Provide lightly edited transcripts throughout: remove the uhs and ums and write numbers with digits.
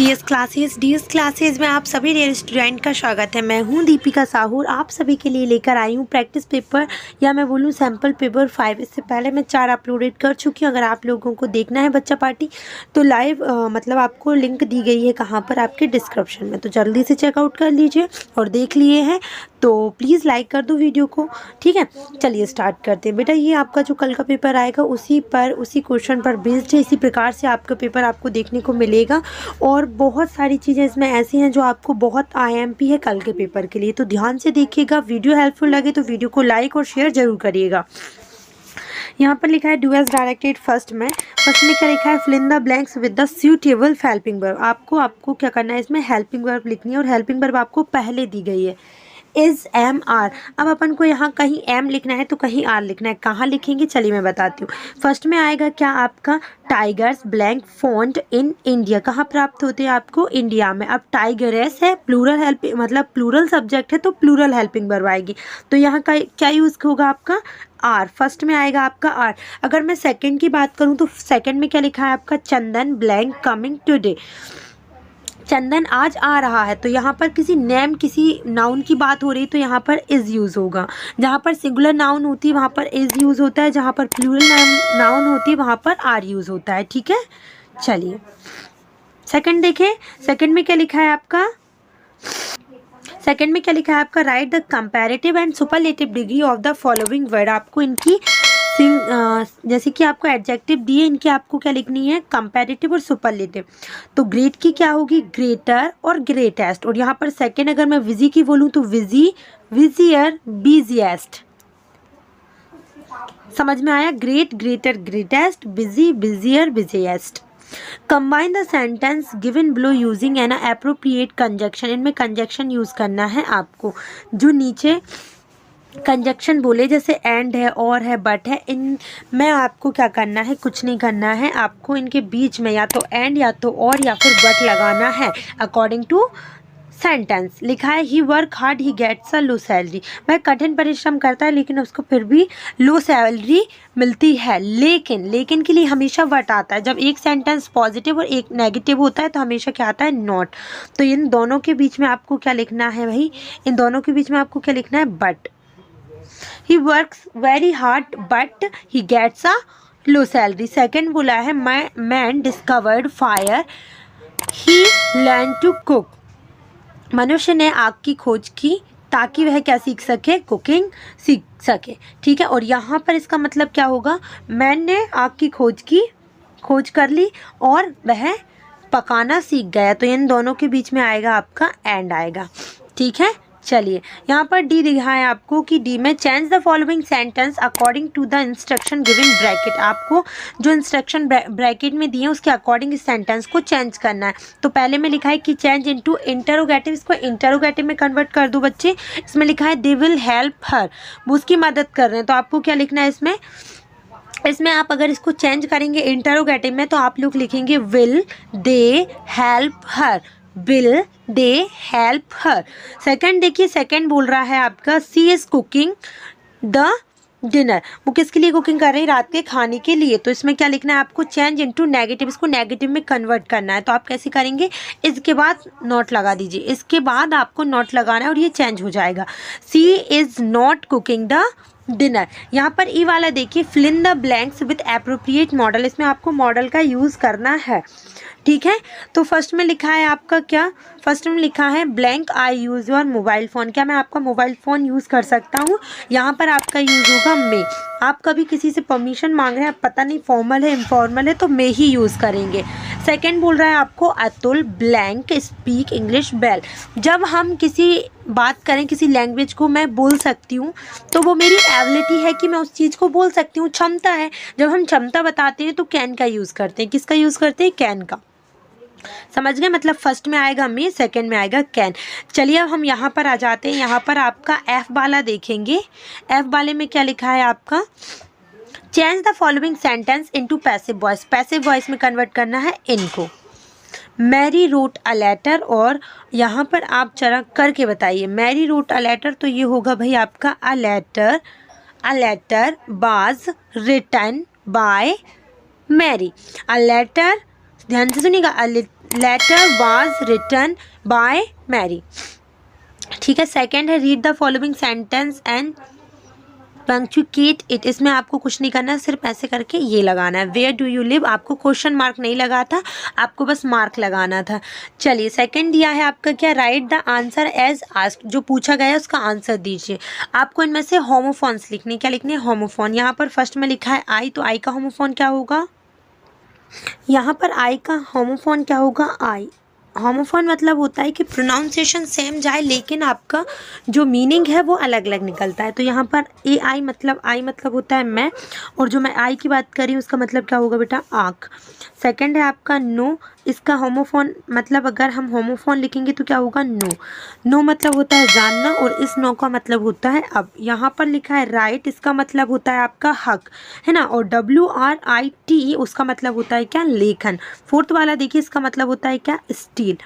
DS classes में आप सभी डियर स्टूडेंट का स्वागत है। मैं हूं दीपिका साहू। आप सभी के लिए लेकर आई हूं प्रैक्टिस पेपर या मैं बोलूं सैम्पल पेपर 5। इससे पहले मैं 4 अपलोडेड कर चुकी हूं। अगर आप लोगों को देखना है बच्चा पार्टी तो लाइव मतलब आपको लिंक दी गई है कहाँ पर, आपके डिस्क्रिप्शन में, तो जल्दी से चेकआउट कर लीजिए। और देख लिए हैं तो प्लीज़ लाइक कर दो वीडियो को, ठीक है। चलिए स्टार्ट करते हैं। बेटा ये आपका जो कल का पेपर आएगा उसी क्वेश्चन पर बेस्ड है। इसी प्रकार से आपका पेपर आपको देखने को मिलेगा और बहुत सारी चीज़ें इसमें ऐसी हैं जो आपको बहुत आईएमपी है कल के पेपर के लिए, तो ध्यान से देखिएगा। वीडियो हेल्पफुल लगे तो वीडियो को लाइक और शेयर जरूर करिएगा। यहाँ पर लिखा है डू एज डायरेक्टेड। फर्स्ट में क्या लिखा है, fill in the blanks with the suitable helping verb. आपको क्या करना है, इसमें हेल्पिंग वर्ब लिखनी है और हेल्पिंग वर्ब आपको पहले दी गई है इज एम आर। अब अपन को यहाँ कहीं एम लिखना है तो कहीं आर लिखना है। कहाँ लिखेंगे चलिए मैं बताती हूँ। फर्स्ट में आएगा क्या आपका, tigers blank font in India. कहाँ प्राप्त होते हैं आपको, इंडिया में। अब टाइगरेस है, प्लूरल हेल्पिंग मतलब प्लूरल सब्जेक्ट है तो प्लूरल हेल्पिंग वर्ब आएगी। तो यहाँ का क्या यूज़ होगा आपका, आर। फर्स्ट में आएगा आपका आर। अगर मैं सेकंड की बात करूँ तो सेकंड में क्या लिखा है आपका, चंदन ब्लैंक कमिंग टुडे। चंदन आज आ रहा है, तो यहाँ पर किसी नेम किसी नाउन की बात हो रही तो यहाँ पर इज़ यूज़ होगा। जहाँ पर सिंगुलर नाउन होती है वहाँ पर इज़ यूज़ होता है, जहाँ पर प्लूरल नाउन होती है वहाँ पर आर यूज़ होता है, ठीक है। चलिए सेकंड देखें। सेकंड में क्या लिखा है आपका, right the comparative and superlative degree of the following word. आपको इनकी जैसे कि आपको एडजेक्टिव दिए, इनकी आपको क्या लिखनी है, कंपैरेटिव और सुपरलेटिव। तो ग्रेट की क्या होगी, ग्रेटर और ग्रेटेस्ट। और यहाँ पर सेकंड अगर मैं विजी की बोलूँ तो विजी, विजियर, बिजिएस्ट। समझ में आया, great, greater, greatest, busy, busier, busiest. Combine the sentence given below using N appropriate conjunction. इनमें कंजक्शन यूज करना है आपको। जो नीचे कंजक्शन बोले जैसे एंड है, और है, बट है, इन में आपको क्या करना है, कुछ नहीं करना है। आपको इनके बीच में या तो एंड या तो और या फिर बट लगाना है अकॉर्डिंग टू सेंटेंस। लिखा है he work hard he gets a low salary. वह कठिन परिश्रम करता है लेकिन उसको फिर भी लो सैलरी मिलती है। लेकिन के लिए हमेशा बट आता है। जब एक सेंटेंस पॉजिटिव और एक नेगेटिव होता है तो हमेशा क्या आता है, नॉट। तो इन दोनों के बीच में आपको क्या लिखना है भाई, इन दोनों के बीच में आपको क्या लिखना है, but. He works very hard but he gets a low salary. Second बोला है man discovered fire, he learned to cook. मनुष्य ने आग की खोज की ताकि वह क्या सीख सके, कुकिंग सीख सके, ठीक है। और यहाँ पर इसका मतलब क्या होगा, मैन ने आग की खोज कर ली और वह पकाना सीख गया। तो इन दोनों के बीच में आएगा आपका एंड आएगा, ठीक है। चलिए यहाँ पर डी दिखा है आपको कि डी में change the following sentence according to the instruction given bracket. आपको जो इंस्ट्रक्शन ब्रैकेट में दिए उसके अकॉर्डिंग इस सेंटेंस को चेंज करना है। तो पहले में लिखा है कि चेंज इनटू इंटरोगेटिव। इसको इंटरोगेटिव में कन्वर्ट कर दो बच्चे। इसमें लिखा है दे विल हेल्प हर, वो उसकी मदद कर रहे हैं। तो आपको क्या लिखना है इसमें आप अगर इसको चेंज करेंगे इंटरोगेटिव में तो आप लोग लिखेंगे will they help her, will they help her. Second देखिए, सेकंड बोल रहा है आपका सी इज कुकिंग द डिनर। वो किसके लिए कुकिंग कर रही है, रात के खाने के लिए। तो इसमें क्या लिखना है आपको, चेंज इनटू नेगेटिव। इसको नेगेटिव में कन्वर्ट करना है। तो आप कैसे करेंगे, इसके बाद नॉट लगा दीजिए, इसके बाद आपको नॉट लगाना है और ये चेंज हो जाएगा। She is not cooking the dinner. यहाँ पर ई वाला देखिए, fill in the blanks with appropriate model. इसमें आपको मॉडल का यूज़ करना है, ठीक है। तो फर्स्ट में लिखा है आपका क्या, फर्स्ट में लिखा है blank I use your mobile phone. क्या मैं आपका मोबाइल फ़ोन यूज़ कर सकता हूँ। यहाँ पर आपका यूज़ होगा मे। आप कभी किसी से परमिशन मांग रहे हैं, पता नहीं फॉर्मल है इनफॉर्मल है, तो मे ही यूज़ करेंगे। सेकंड बोल रहा है आपको Atul blank speak English well. जब हम किसी बात करें किसी लैंग्वेज को मैं बोल सकती हूँ तो वो मेरी एबिलिटी है कि मैं उस चीज़ को बोल सकती हूँ, क्षमता है। जब हम क्षमता बताते हैं तो कैन का यूज़ करते हैं। किसका यूज़ करते हैं, कैन का। समझ गए, मतलब फर्स्ट में आएगा मे, सेकंड में आएगा कैन। चलिए अब हम यहाँ पर आ जाते हैं। यहाँ पर आपका एफ वाला देखेंगे। एफ वाले में क्या लिखा है आपका, change the following sentence into passive voice. Passive voice में कन्वर्ट करना है इनको। मैरी रोट अ लेटर, और यहाँ पर आप जरा करके बताइए। मैरी रोट अ लेटर तो ये होगा भाई आपका a letter was written by Mary. A letter, ध्यान से सुनिएगा, letter was written by Mary. ठीक है, सेकंड है read the following sentence and punctuate it. इसमें आपको कुछ नहीं करना है, सिर्फ ऐसे करके ये लगाना है। वेयर डू यू लिव, आपको क्वेश्चन मार्क नहीं लगा था, आपको बस मार्क लगाना था। चलिए सेकंड दिया है आपका क्या, write the answer as asked, जो पूछा गया है उसका आंसर दीजिए। आपको इनमें से होमोफोन्स लिखने, क्या लिखने, होमोफोन। यहाँ पर फर्स्ट में लिखा है आई, तो आई का होमोफोन क्या होगा, यहाँ पर आई का होमोफोन क्या होगा, आई। होमोफोन मतलब होता है कि प्रोनाउंसिएशन सेम जाए लेकिन आपका जो मीनिंग है वो अलग अलग निकलता है। तो यहाँ पर आई मतलब होता है मैं, और जो मैं आई की बात कर रही हूँ उसका मतलब क्या होगा बेटा, आँख। सेकंड है आपका नो, इसका होमोफोन मतलब अगर हम होमोफोन लिखेंगे तो क्या होगा, नो। नो मतलब होता है जानना, और इस नो का मतलब होता है अब। यहाँ पर लिखा है राइट, इसका मतलब होता है आपका हक, है ना, और WRIT उसका मतलब होता है क्या, लेखन। फोर्थ वाला देखिए, इसका मतलब होता है क्या, स्टील।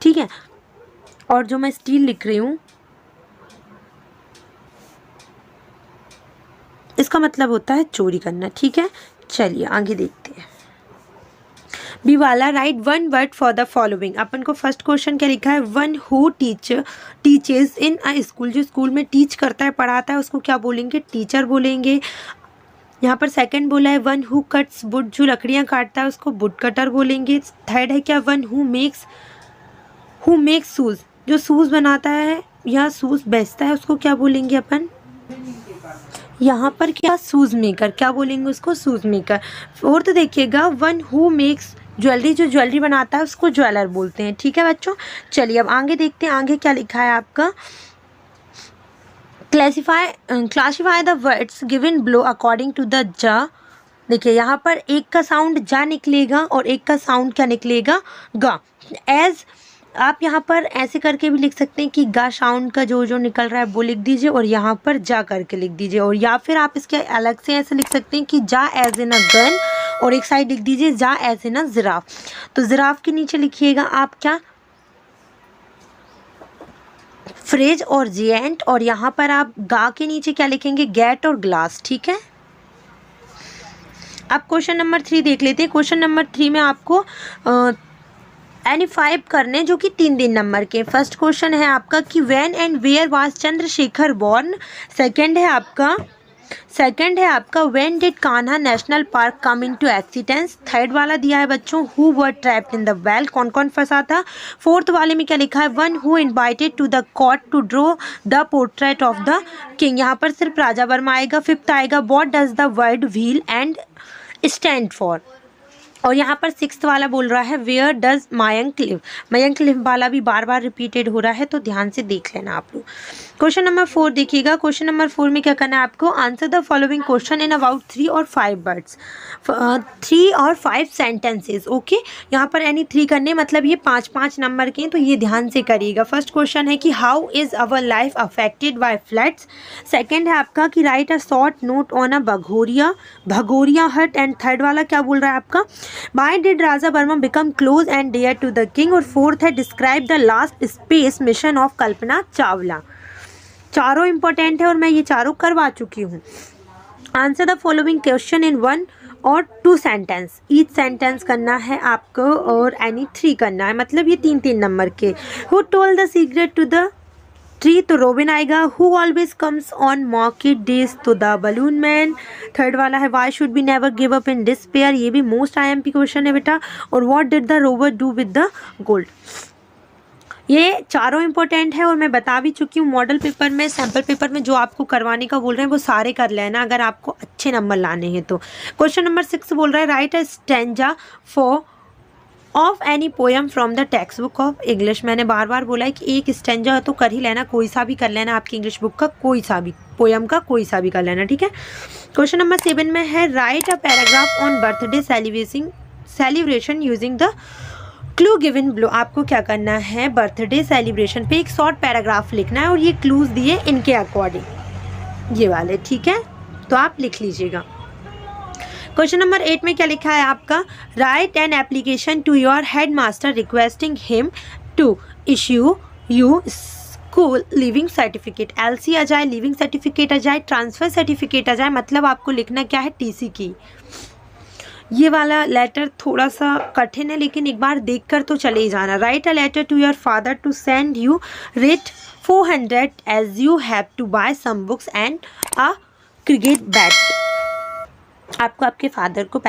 ठीक है, और जो मैं स्टील लिख रही हूँ इसका मतलब होता है चोरी करना। ठीक है, चलिए आगे देखते हैं। बी वाला, write one word for the following. अपन को फर्स्ट क्वेश्चन क्या लिखा है, one who teaches in a school, जो स्कूल में टीच करता है, पढ़ाता है, उसको क्या बोलेंगे, टीचर बोलेंगे। यहाँ पर सेकंड बोला है वन हु कट्स वुड, जो लकड़ियाँ काटता है उसको वुड कटर बोलेंगे। थर्ड है क्या, वन हु मेक्स शूज़, जो शूज़ बनाता है या शूज़ बेचता है उसको क्या बोलेंगे अपन, यहाँ पर क्या, शूज़ मेकर, क्या बोलेंगे उसको, शूज़ मेकर। फोर्थ देखिएगा, वन हु मेक्स ज्वेलरी, जो ज्वेलरी बनाता है उसको ज्वेलर बोलते हैं। ठीक है बच्चों, चलिए अब आगे देखते हैं, आगे क्या लिखा है आपका, classify the words given below according to the जा। देखिए यहाँ पर एक का साउंड जा निकलेगा और एक का साउंड क्या निकलेगा, गा। एज आप यहाँ पर ऐसे करके भी लिख सकते हैं कि गा साउंड का जो जो निकल रहा है वो लिख दीजिए, और यहाँ पर जा करके लिख दीजिए। और या फिर आप इसके अलग से ऐसे लिख सकते हैं कि जा एज इन अ गन, और एक साइड लिख दीजिए जा एज इन अ जिराफ। तो जिराफ के नीचे लिखिएगा आप क्या, फ्रेज और जिएंट, और यहाँ पर आप गा के नीचे क्या लिखेंगे, गेट और ग्लास। ठीक है, अब क्वेश्चन नंबर 3 देख लेते हैं। क्वेश्चन नंबर 3 में आपको एनी 5 करने, जो कि 3 नंबर के। फर्स्ट क्वेश्चन है आपका कि when and where was Chandrashekhar born. Second है आपका when did Kanha national park come into existence. Third वाला दिया है बच्चों who were trapped in the well, कौन कौन फंसा था। फोर्थ वाले में क्या लिखा है, one who invited to the court to draw the portrait of the king, यहाँ पर सिर्फ राजा वर्मा आएगा। फिफ्थ आएगा what does the word wheel and stand for, और यहाँ पर सिक्स्थ वाला बोल रहा है where does Mayank live. Mayank live वाला भी बार बार रिपीटेड हो रहा है, तो ध्यान से देख लेना आप लोग। क्वेश्चन नंबर 4 देखिएगा। क्वेश्चन नंबर 4 में क्या करना है आपको, answer the following question in about 3 और 5 वर्ड्स, 3 और 5 सेंटेंसेज। ओके, यहाँ पर एनी 3 करने, मतलब ये 5-5 नंबर के हैं, तो ये ध्यान से करिएगा। फर्स्ट क्वेश्चन है कि how is our life affected by floods. Second है आपका कि write a short note on a Bhagoria haat. And third वाला क्या बोल रहा है आपका, Why did Raja Verma become close and dear to the king? और फोर्थ है describe the last space mission of Kalpana Chawla. चारों इंपॉर्टेंट है और मैं ये चारों करवा चुकी हूँ। Answer the following question in 1 और 2 सेंटेंस। ईच सेंटेंस करना है आपको और एनी 3 करना है, मतलब ये 3-3 नंबर के। Who told the secret to the tree, तो रोबिन आएगा। Who always comes on market days, तो द बलून मैन। थर्ड वाला है why should be never give up in despair, ये भी मोस्ट IMP क्वेश्चन है बेटा। और what did the rover do with the gold. ये चारों इंपॉर्टेंट है और मैं बता भी चुकी हूँ। मॉडल पेपर में, सैम्पल पेपर में जो आपको करवाने का बोल रहे हैं वो सारे कर लेना अगर आपको अच्छे नंबर लाने हैं तो। क्वेश्चन नंबर 6 बोल रहा है right a stanza for of any poem from the text book of English. मैंने बार बार बोला है कि एक स्टैंजा तो कर ही लेना, कोई सा भी कर लेना, आपकी इंग्लिश बुक का कोई सा भी, पोएम का कोई सा भी कर लेना, ठीक है। क्वेश्चन नंबर 7 में है right a paragraph on birthday celebration using the clue given below. आपको क्या करना है, बर्थडे सेलिब्रेशन पे एक शॉर्ट पैराग्राफ लिखना है और ये क्लूज दिए इनके अकॉर्डिंग, ये वाले, ठीक है, तो आप लिख लीजिएगा। क्वेश्चन नंबर 8 में क्या लिखा है आपका, write an application to your head master requesting him to issue you school leaving certificate. LC आ जाए, लिविंग सर्टिफिकेट आ जाए, ट्रांसफ़र सर्टिफिकेट आ जाए, मतलब आपको लिखना क्या है, TC की। ये वाला लेटर थोड़ा सा कठिन है, लेकिन एक बार देखकर तो चले ही जाना। Write a letter to your father to send you rate 400 as you have to buy some books and a cricket bat. आपको आपके फादर को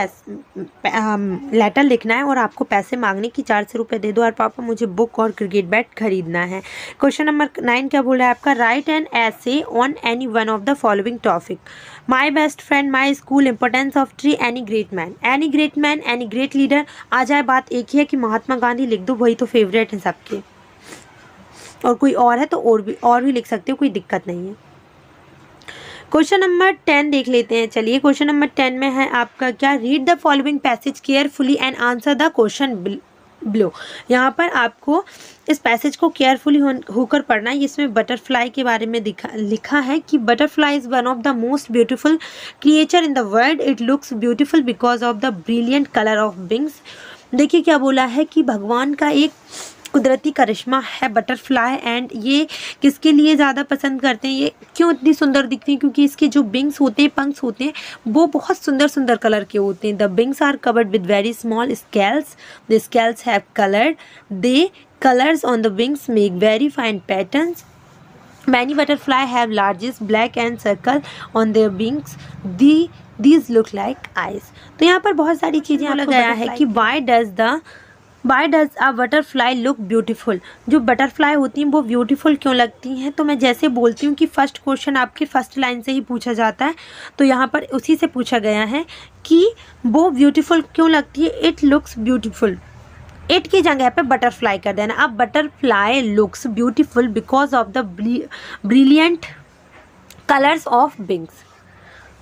लेटर लिखना है और आपको पैसे मांगने की 400 रुपये दे दो और पापा मुझे बुक और क्रिकेट बैट खरीदना है। क्वेश्चन नंबर 9 क्या बोल रहा है आपका? Write an essay on any one of the following topic. My best friend, my school, importance of tree, any great man. Any great man, any great leader. आ जाए बात एक ही है कि महात्मा गांधी लिख दो, वही तो फेवरेट है सबके। और कोई और है तो और भी लिख सकते हो, कोई दिक्कत नहीं है। क्वेश्चन नंबर 10 देख लेते हैं। चलिए क्वेश्चन नंबर 10 में है आपका क्या? Read the following passage carefully and answer the question below. यहाँ पर आपको इस पैसेज को केयरफुली होकर पढ़ना है। इसमें बटरफ्लाई के बारे में लिखा है कि butterfly is one of the most beautiful creature in the world. It looks beautiful because of the brilliant colour of wings. देखिए क्या बोला है कि भगवान का एक कुदरती करिश्मा है बटरफ्लाई, एंड ये किसके लिए ज़्यादा पसंद करते हैं, ये क्यों इतनी सुंदर दिखती हैं? क्योंकि इसके जो विंग्स होते हैं, पंख होते हैं, वो बहुत सुंदर सुंदर कलर के होते हैं। The wings are covered with very small scales. The scales have coloured. The colours on the wings make very fine patterns. Many butterfly have largest black and circle on their wings. These look like eyes. तो यहाँ पर बहुत सारी चीज़ें आपको गया है कि Why does a butterfly look beautiful? जो बटरफ्लाई होती हैं वो ब्यूटीफुल क्यों लगती हैं? तो मैं जैसे बोलती हूँ कि फर्स्ट क्वेश्चन आपके फर्स्ट लाइन से ही पूछा जाता है, तो यहाँ पर उसी से पूछा गया है कि वो ब्यूटीफुल क्यों लगती है। इट लुक्स ब्यूटीफुल, इट की जगह पे बटरफ्लाई कर देना। अब butterfly looks beautiful because of the brilliant colours of wings.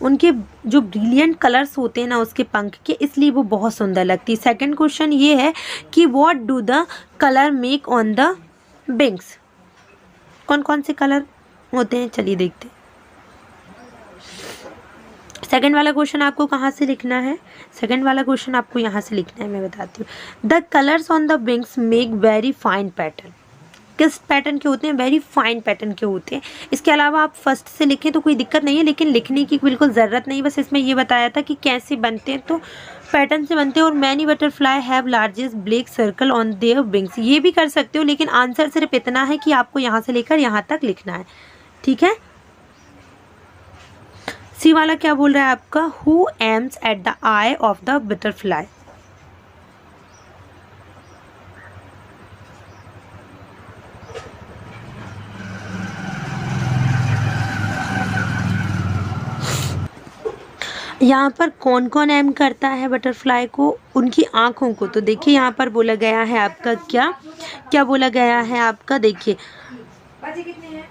उनके जो ब्रिलियंट कलर्स होते हैं ना उसके पंख के, इसलिए वो बहुत सुंदर लगती है। सेकंड क्वेश्चन ये है कि what do the colour make on the wings. कौन कौन से कलर होते हैं चलिए देखते हैं। सेकंड वाला क्वेश्चन आपको कहाँ से लिखना है? सेकंड वाला क्वेश्चन आपको यहाँ से लिखना है, मैं बताती हूँ। The colours on the wings make very fine pattern. किस पैटर्न के होते हैं? वेरी फाइन पैटर्न के होते हैं। इसके अलावा आप फर्स्ट से लिखें तो कोई दिक्कत नहीं है, लेकिन लिखने की बिल्कुल ज़रूरत नहीं। बस इसमें ये बताया था कि कैसे बनते हैं, तो पैटर्न से बनते हैं। और many butterfly have largest black circle on their wings. ये भी कर सकते हो, लेकिन आंसर सिर्फ इतना है कि आपको यहाँ से लेकर यहाँ तक लिखना है, ठीक है। सी वाला क्या बोल रहा है आपका? Who aims at the I of the butterfly. यहाँ पर कौन कौन एम करता है बटरफ्लाई को? उनकी आँखों को। तो देखिए यहाँ पर बोला गया है आपका क्या बोला गया है आपका? देखिए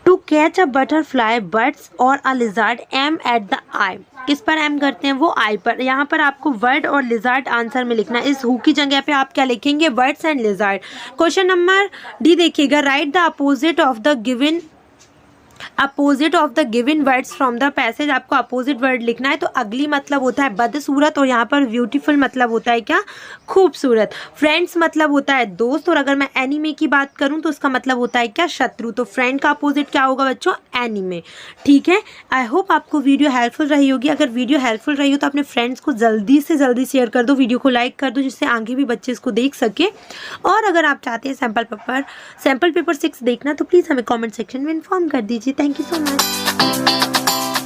to catch a butterfly birds और a lizard aim at the eye. किस पर एम करते हैं? वो आई पर। यहाँ पर आपको वर्ड और लिजार्ड आंसर में लिखना है। इस हु की जगह पे आप क्या लिखेंगे? Words and lizard. Question number D देखिएगा। Write the opposite of the given words from the passage. आपको अपोजिट वर्ड लिखना है। तो अगली मतलब होता है बदसूरत, और यहाँ पर ब्यूटीफुल मतलब होता है क्या? खूबसूरत। फ्रेंड्स मतलब होता है दोस्त, और अगर मैं एनिमे की बात करूँ तो उसका मतलब होता है क्या? शत्रु। तो फ्रेंड का अपोजिट क्या होगा बच्चों? एनिमे, ठीक है। आई होप आपको वीडियो हेल्पफुल रही होगी। अगर वीडियो हेल्पफुल रही हो तो अपने फ्रेंड्स को जल्दी से जल्दी शेयर कर दो, वीडियो को लाइक कर दो, जिससे आगे भी बच्चे इसको देख सके। और अगर आप चाहते हैं सैम्पल पेपर 6 देखना तो प्लीज़ हमें कॉमेंट सेक्शन में इन्फॉर्म कर दीजिए। Thank you so much.